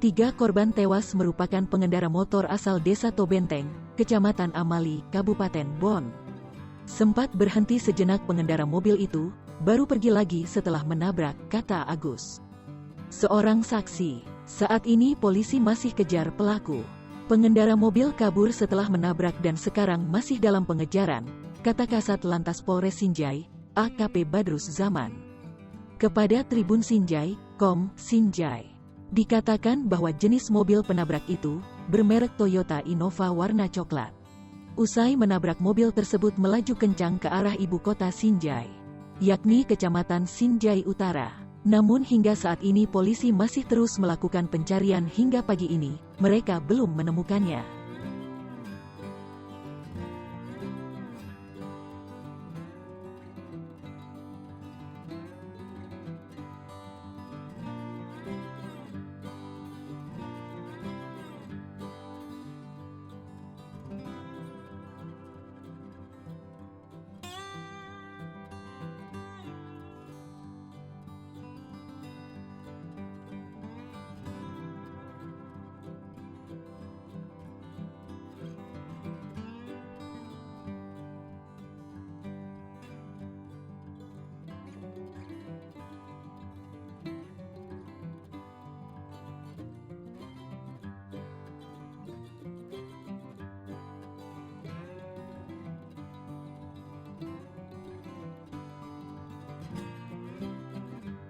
3 korban tewas merupakan pengendara motor asal Desa Tobenteng, Kecamatan Amali, Kabupaten Bon. Sempat berhenti sejenak pengendara mobil itu, baru pergi lagi setelah menabrak, kata Agus. Seorang saksi, saat ini polisi masih kejar pelaku. Pengendara mobil kabur setelah menabrak dan sekarang masih dalam pengejaran, kata Kasat Lantas Polres Sinjai, AKP Badrus Zaman. Kepada Tribun Sinjai, Sinjai, dikatakan bahwa jenis mobil penabrak itu bermerek Toyota Innova warna coklat. Usai menabrak mobil tersebut melaju kencang ke arah ibu kota Sinjai, yakni Kecamatan Sinjai Utara. Namun hingga saat ini polisi masih terus melakukan pencarian hingga pagi ini, mereka belum menemukannya.